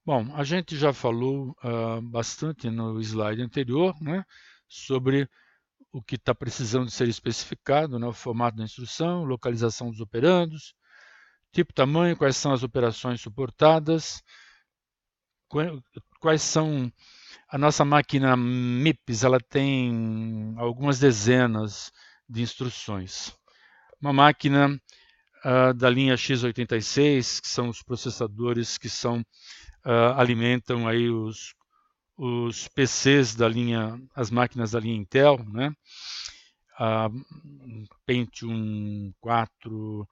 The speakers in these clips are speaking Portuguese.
Bom, a gente já falou bastante no slide anterior, né, sobre o que está precisando ser especificado, né, o formato da instrução, localização dos operandos, tipo, tamanho, quais são as operações suportadas, quais são. A nossa máquina MIPS, ela tem algumas dezenas de instruções. Uma máquina da linha x86, que são os processadores que alimentam aí os PCs da linha, as máquinas da linha Intel, né? A Pentium 4,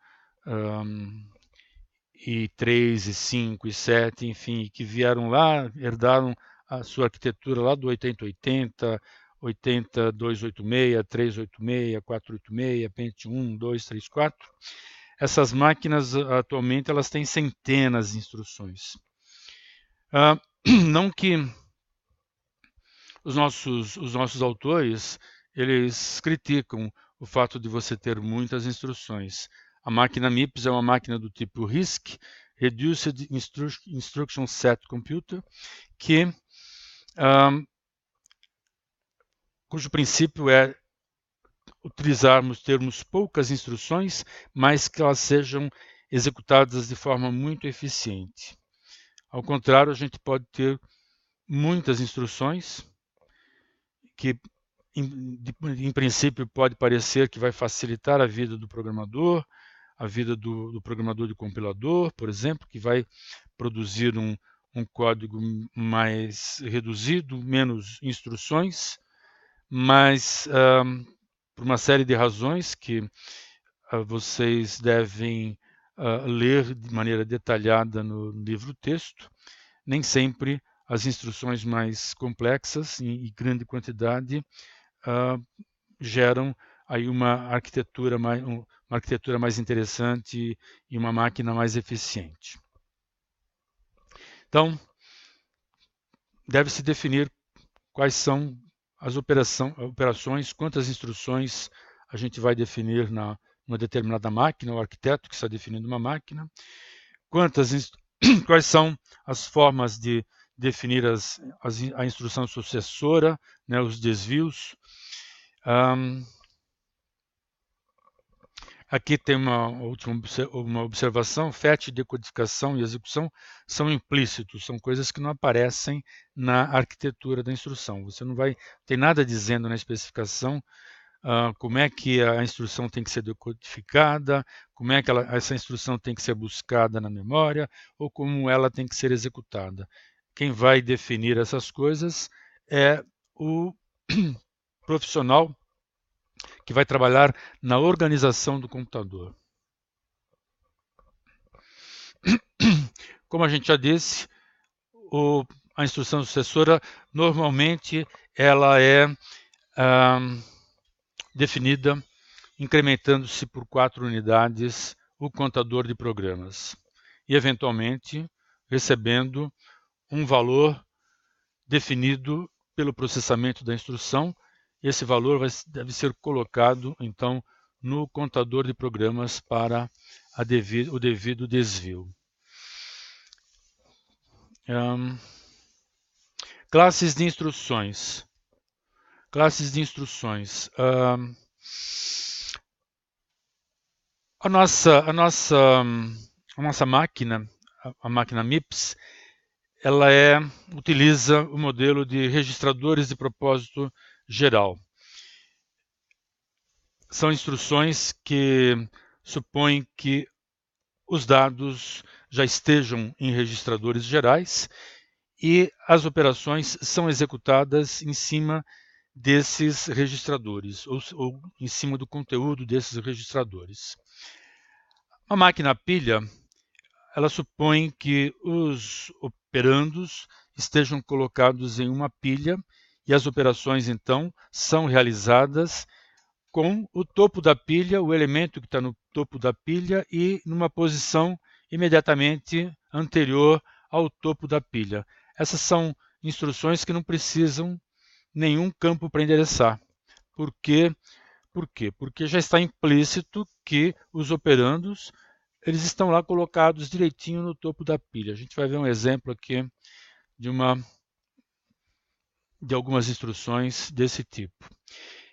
e 3, e 5, e 7, enfim, que vieram lá, herdaram a sua arquitetura lá do 8080, 80286, 386, 486, Pentium 1, 2, 3, 4. Essas máquinas atualmente elas têm centenas de instruções. Não que os nossos autores eles criticam o fato de você ter muitas instruções. A máquina MIPS é uma máquina do tipo RISC, Reduced Instruction Set Computer, cujo princípio é termos poucas instruções, mas que elas sejam executadas de forma muito eficiente. Ao contrário, a gente pode ter muitas instruções que em princípio pode parecer que vai facilitar a vida do programador, a vida do programador de compilador, por exemplo, que vai produzir um código mais reduzido, menos instruções, mas por uma série de razões que vocês devem ler de maneira detalhada no livro texto, nem sempre as instruções mais complexas em grande quantidade geram aí uma arquitetura mais interessante e uma máquina mais eficiente. Então, deve-se definir quais são as operações, quantas instruções a gente vai definir numa determinada máquina, o arquiteto que está definindo uma máquina, quais são as formas de definir a instrução sucessora, né, os desvios. Aqui tem uma observação: fetch, decodificação e execução são implícitos, são coisas que não aparecem na arquitetura da instrução. Você não vai ter nada dizendo na especificação como é que a instrução tem que ser decodificada, como é que essa instrução tem que ser buscada na memória, ou como ela tem que ser executada. Quem vai definir essas coisas é o profissional que vai trabalhar na organização do computador. Como a gente já disse, a instrução sucessora normalmente ela é definida incrementando-se por 4 unidades o contador de programas e, eventualmente, recebendo um valor definido pelo processamento da instrução. Esse valor deve ser colocado, então, no contador de programas para o devido desvio. Classes de instruções. Classes de instruções. A nossa máquina, a máquina MIPS, ela utiliza o modelo de registradores de propósito geral. São instruções que supõem que os dados já estejam em registradores gerais e as operações são executadas em cima desses registradores ou em cima do conteúdo desses registradores. A máquina pilha, ela supõe que os operandos estejam colocados em uma pilha e as operações, então, são realizadas com o topo da pilha, o elemento que está no topo da pilha e numa posição imediatamente anterior ao topo da pilha. Essas são instruções que não precisam nenhum campo para endereçar. Por quê? Porque já está implícito que os operandos eles estão lá colocados direitinho no topo da pilha. A gente vai ver um exemplo aqui de algumas instruções desse tipo.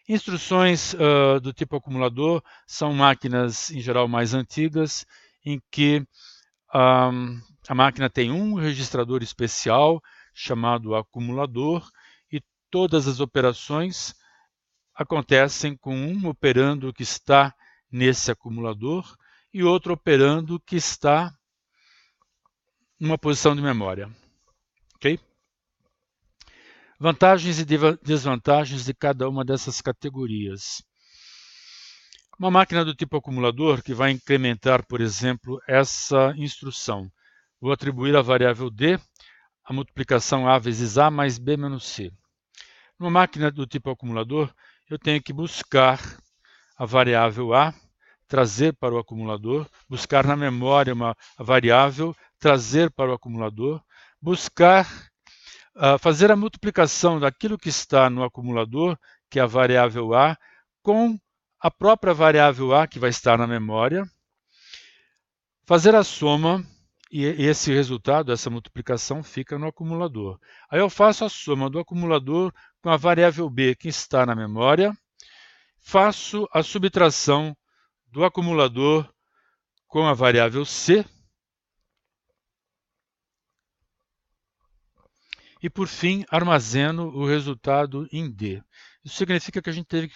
Instruções do tipo acumulador são máquinas, em geral, mais antigas, em que a máquina tem um registrador especial chamado acumulador e todas as operações acontecem com um operando que está nesse acumulador e outro operando que está numa posição de memória. Okay? Vantagens e desvantagens de cada uma dessas categorias. Uma máquina do tipo acumulador que vai incrementar, por exemplo, essa instrução. Vou atribuir à variável d a multiplicação a vezes a mais b menos c. Numa máquina do tipo acumulador, eu tenho que buscar a variável a, trazer para o acumulador, buscar na memória uma variável, trazer para o acumulador, buscar fazer a multiplicação daquilo que está no acumulador, que é a variável a, com a própria variável a que vai estar na memória, fazer a soma e esse resultado, essa multiplicação, fica no acumulador. Aí eu faço a soma do acumulador com a variável b que está na memória, faço a subtração do acumulador com a variável c e, por fim, armazeno o resultado em d. Isso significa que a gente teve que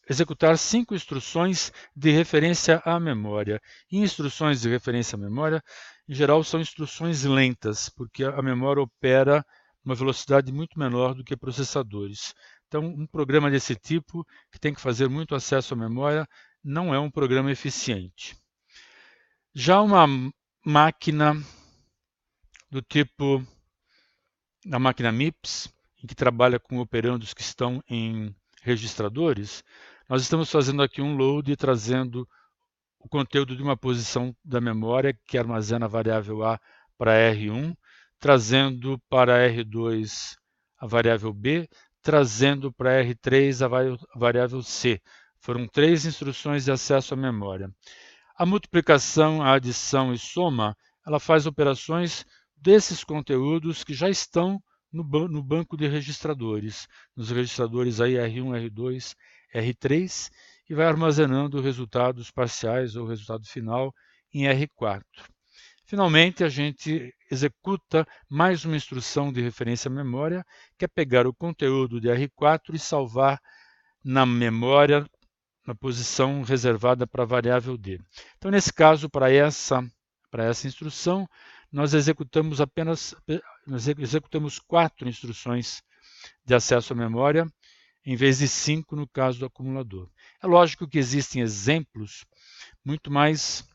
executar 5 instruções de referência à memória. E instruções de referência à memória, em geral, são instruções lentas, porque a memória opera uma velocidade muito menor do que processadores. Então, um programa desse tipo, que tem que fazer muito acesso à memória, não é um programa eficiente. Já uma máquina do tipo a máquina MIPS, em que trabalha com operandos que estão em registradores, nós estamos fazendo aqui um load e trazendo o conteúdo de uma posição da memória que armazena a variável A para R1, trazendo para R2 a variável B, trazendo para R3 a variável C. Foram 3 instruções de acesso à memória. A multiplicação, a adição e soma, ela faz operações desses conteúdos que já estão no banco de registradores, nos registradores aí R1, R2, R3, e vai armazenando resultados parciais ou resultado final em R4. Finalmente, a gente executa mais uma instrução de referência à memória, que é pegar o conteúdo de R4 e salvar na memória na posição reservada para a variável d. Então, nesse caso, para essa instrução, nós executamos 4 instruções de acesso à memória, em vez de 5 no caso do acumulador. É lógico que existem exemplos muito mais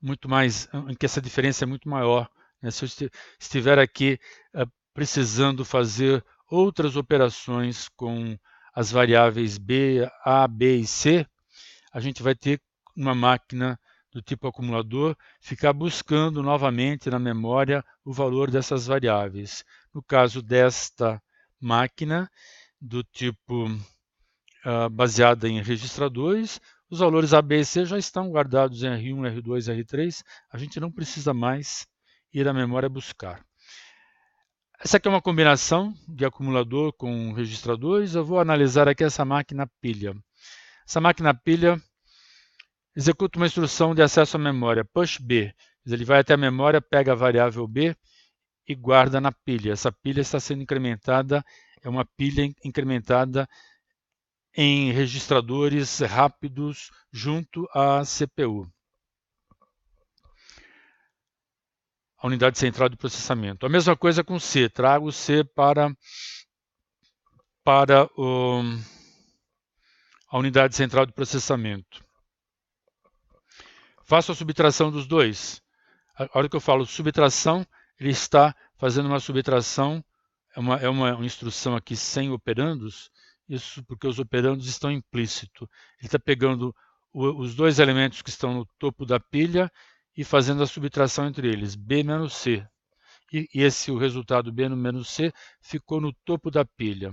em que essa diferença é muito maior. Né? Se eu estiver aqui precisando fazer outras operações com as variáveis b, a, b e c, a gente vai ter uma máquina do tipo acumulador ficar buscando novamente na memória o valor dessas variáveis. No caso desta máquina do tipo baseada em registradores, os valores A, B e C já estão guardados em R1, R2, R3, a gente não precisa mais ir à memória buscar. Essa aqui é uma combinação de acumulador com registradores. Eu vou analisar aqui essa máquina pilha. Essa máquina pilha executa uma instrução de acesso à memória, push B. Ele vai até a memória, pega a variável B e guarda na pilha. Essa pilha está sendo incrementada, é uma pilha incrementada em registradores rápidos junto à CPU. A unidade central de processamento. A mesma coisa com C. Trago C para a unidade central de processamento. Faço a subtração dos dois. A hora que eu falo subtração, ele está fazendo uma subtração, é uma instrução aqui sem operandos, isso porque os operandos estão implícitos. Ele está pegando os dois elementos que estão no topo da pilha e fazendo a subtração entre eles, B menos C. E o resultado B menos C ficou no topo da pilha.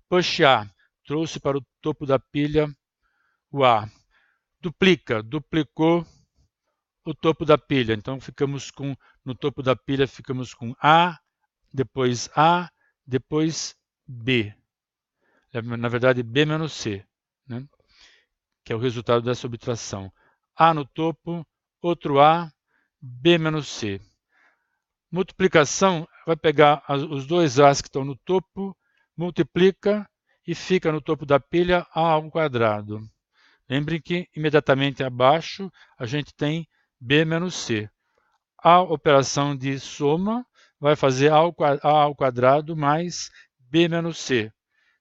Push A, trouxe para o topo da pilha o A. duplicou o topo da pilha. Então ficamos com, no topo da pilha ficamos com A, depois B. Na verdade, B menos C, né? Que é o resultado dessa subtração. A no topo, outro A, B menos C. Multiplicação vai pegar os dois A's que estão no topo, multiplica e fica no topo da pilha A ao quadrado. Lembrem que imediatamente abaixo a gente tem B menos C. A operação de soma vai fazer A ao quadrado mais B menos C.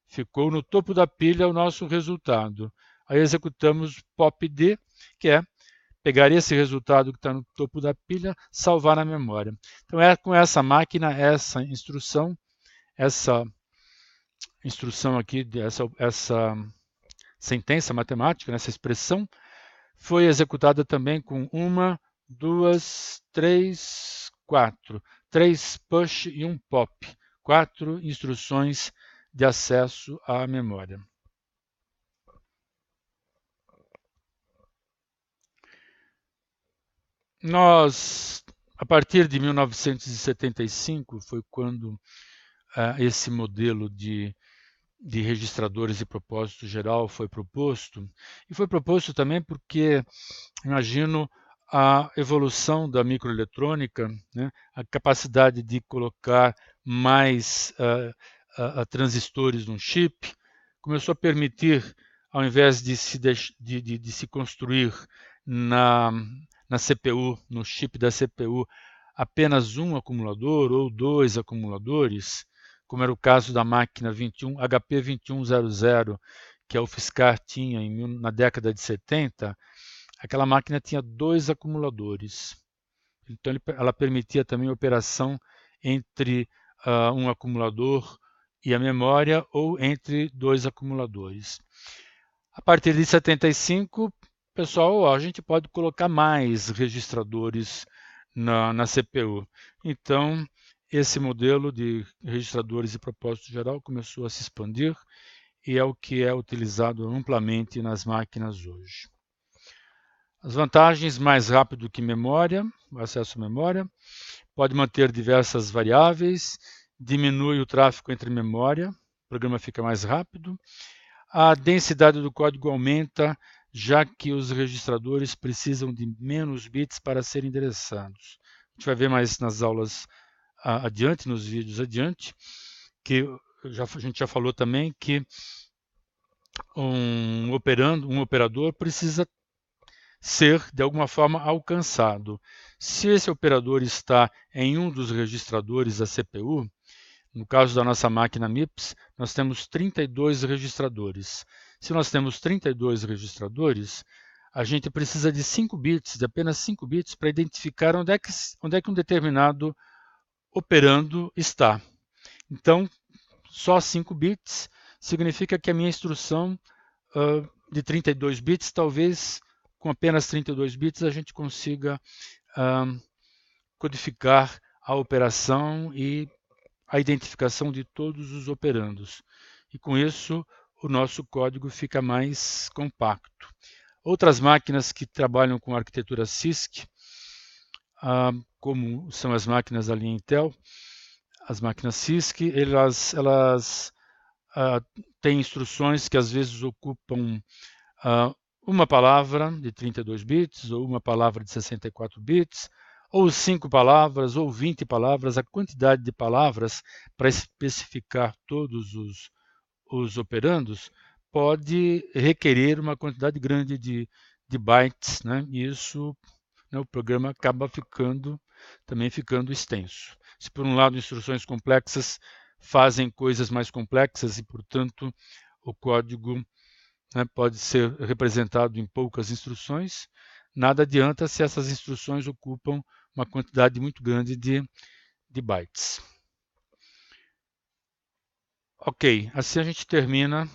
Ficou no topo da pilha o nosso resultado. Aí executamos POP-D, que é pegar esse resultado que está no topo da pilha, salvar na memória. Então é com essa máquina, essa instrução aqui, essa sentença matemática, essa expressão, foi executada também com 1, 2, 3, 4. 3 push e 1 pop. 4 instruções de acesso à memória. Nós, a partir de 1975, foi quando esse modelo de registradores de propósito geral foi proposto. E foi proposto também porque, imagino, a evolução da microeletrônica, né, a capacidade de colocar mais transistores num chip, começou a permitir, ao invés de se construir na CPU, no chip da CPU, apenas um acumulador ou 2 acumuladores, como era o caso da máquina HP 2100, que a UFSCar tinha na década de 70, aquela máquina tinha 2 acumuladores. Então ela permitia também a operação entre um acumulador e a memória, ou entre 2 acumuladores. A partir de 75, pessoal, a gente pode colocar mais registradores na CPU. Então, esse modelo de registradores de propósito geral começou a se expandir e é o que é utilizado amplamente nas máquinas hoje. As vantagens: mais rápido que memória, o acesso à memória, pode manter diversas variáveis, diminui o tráfego entre memória, o programa fica mais rápido, a densidade do código aumenta, já que os registradores precisam de menos bits para serem endereçados. A gente vai ver mais nas aulas adiante, nos vídeos adiante, que a gente já falou também que um operador precisa ser, de alguma forma, alcançado. Se esse operador está em um dos registradores da CPU, no caso da nossa máquina MIPS, nós temos 32 registradores. Se nós temos 32 registradores, a gente precisa de 5 bits, de apenas 5 bits, para identificar onde é que um determinado operando está. Então, só 5 bits significa que a minha instrução de 32 bits, talvez com apenas 32 bits a gente consiga codificar a operação e a identificação de todos os operandos. E com isso, o nosso código fica mais compacto. Outras máquinas que trabalham com a arquitetura CISC, como são as máquinas da linha Intel, as máquinas CISC, elas têm instruções que às vezes ocupam uma palavra de 32 bits, ou uma palavra de 64 bits, ou 5 palavras, ou 20 palavras. A quantidade de palavras para especificar todos os operandos pode requerer uma quantidade grande de bytes, né? E isso, né, o programa acaba também ficando extenso. Se por um lado instruções complexas fazem coisas mais complexas e, portanto, o código, né, pode ser representado em poucas instruções, nada adianta se essas instruções ocupam uma quantidade muito grande de bytes. Ok, assim a gente termina